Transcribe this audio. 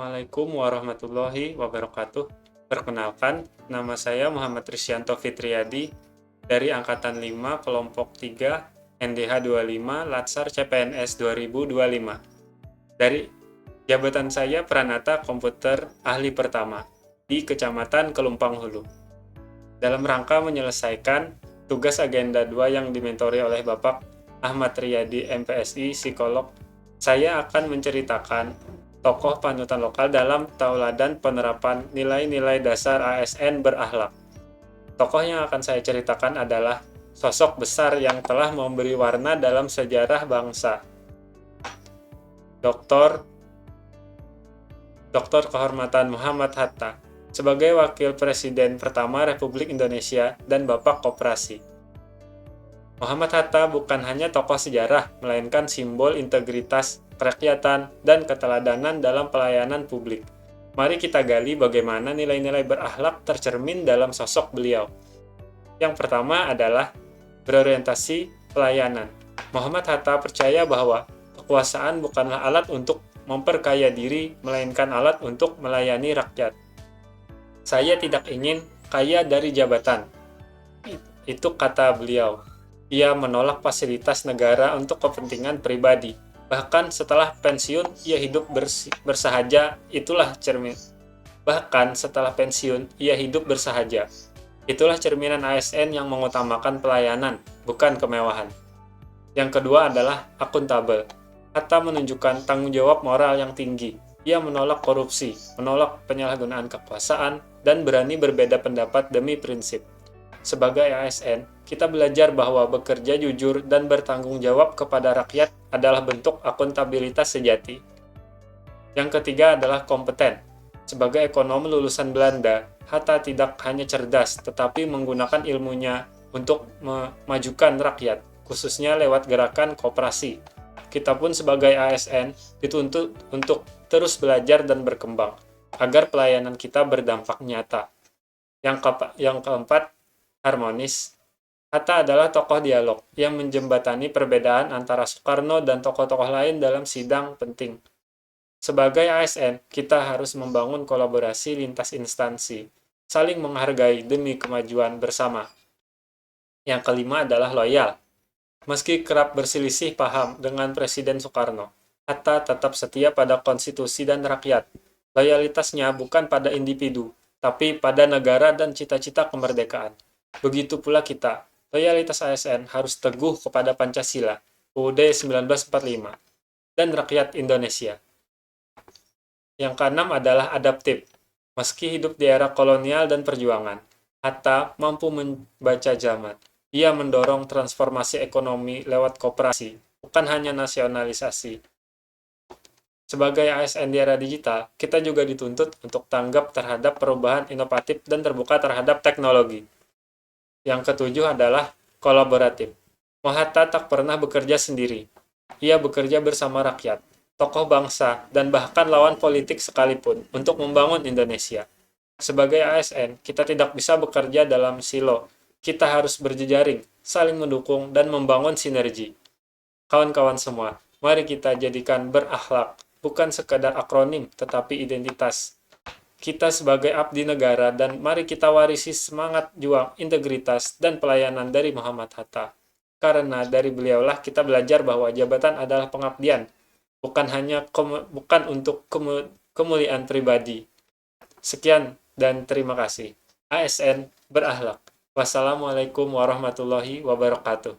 Assalamualaikum warahmatullahi wabarakatuh. Perkenalkan, nama saya Muhammad Risyanto Fitriadi dari Angkatan 5 Kelompok 3 NDH 25 Latsar CPNS 2025. Dari jabatan saya Pranata Komputer Ahli Pertama di Kecamatan Kelumpang Hulu. Dalam rangka menyelesaikan tugas agenda 2 yang dimentori oleh Bapak Ahmad Riyadi MPSI Psikolog, saya akan menceritakan tokoh panutan lokal dalam tauladan penerapan nilai-nilai dasar ASN berakhlak. Tokoh yang akan saya ceritakan adalah sosok besar yang telah memberi warna dalam sejarah bangsa. Dr. Kehormatan Muhammad Hatta sebagai Wakil Presiden pertama Republik Indonesia dan Bapak Koperasi. Muhammad Hatta bukan hanya tokoh sejarah, melainkan simbol integritas, kerakyatan, dan keteladanan dalam pelayanan publik. Mari kita gali bagaimana nilai-nilai berakhlak tercermin dalam sosok beliau. Yang pertama adalah berorientasi pelayanan. Muhammad Hatta percaya bahwa kekuasaan bukanlah alat untuk memperkaya diri, melainkan alat untuk melayani rakyat. Saya tidak ingin kaya dari jabatan. Itu kata beliau. Ia menolak fasilitas negara untuk kepentingan pribadi. Bahkan setelah pensiun, ia hidup bersahaja. Bahkan setelah pensiun, ia hidup bersahaja. Itulah cerminan ASN yang mengutamakan pelayanan, bukan kemewahan. Yang kedua adalah akuntabel. Hatta menunjukkan tanggung jawab moral yang tinggi. Ia menolak korupsi, menolak penyalahgunaan kekuasaan, dan berani berbeda pendapat demi prinsip. Sebagai ASN, kita belajar bahwa bekerja jujur dan bertanggung jawab kepada rakyat adalah bentuk akuntabilitas sejati. Yang ketiga adalah kompeten. Sebagai ekonom lulusan Belanda, Hatta tidak hanya cerdas, tetapi menggunakan ilmunya untuk memajukan rakyat, khususnya lewat gerakan koperasi. Kita pun sebagai ASN dituntut untuk terus belajar dan berkembang, agar pelayanan kita berdampak nyata. Yang keempat, harmonis. Hatta adalah tokoh dialog yang menjembatani perbedaan antara Soekarno dan tokoh-tokoh lain dalam sidang penting. Sebagai ASN, kita harus membangun kolaborasi lintas instansi, saling menghargai demi kemajuan bersama. Yang kelima adalah loyal. Meski kerap berselisih paham dengan Presiden Soekarno, Hatta tetap setia pada konstitusi dan rakyat. Loyalitasnya bukan pada individu, tapi pada negara dan cita-cita kemerdekaan. Begitu pula kita, loyalitas ASN harus teguh kepada Pancasila, UUD 1945, dan rakyat Indonesia. Yang keenam adalah adaptif. Meski hidup di era kolonial dan perjuangan, Hatta mampu membaca zaman. Ia mendorong transformasi ekonomi lewat koperasi, bukan hanya nasionalisasi. Sebagai ASN di era digital, kita juga dituntut untuk tanggap terhadap perubahan inovatif dan terbuka terhadap teknologi. Yang ketujuh adalah kolaboratif. Hatta tak pernah bekerja sendiri. Ia bekerja bersama rakyat, tokoh bangsa, dan bahkan lawan politik sekalipun untuk membangun Indonesia. Sebagai ASN, kita tidak bisa bekerja dalam silo. Kita harus berjejaring, saling mendukung, dan membangun sinergi. Kawan-kawan semua, mari kita jadikan berakhlak, bukan sekadar akronim, tetapi identitas. Kita sebagai abdi negara, dan mari kita warisi semangat juang, integritas, dan pelayanan dari Muhammad Hatta. Karena dari beliaulah kita belajar bahwa jabatan adalah pengabdian, bukan untuk kemuliaan pribadi. Sekian dan terima kasih. ASN berakhlak. Wassalamualaikum warahmatullahi wabarakatuh.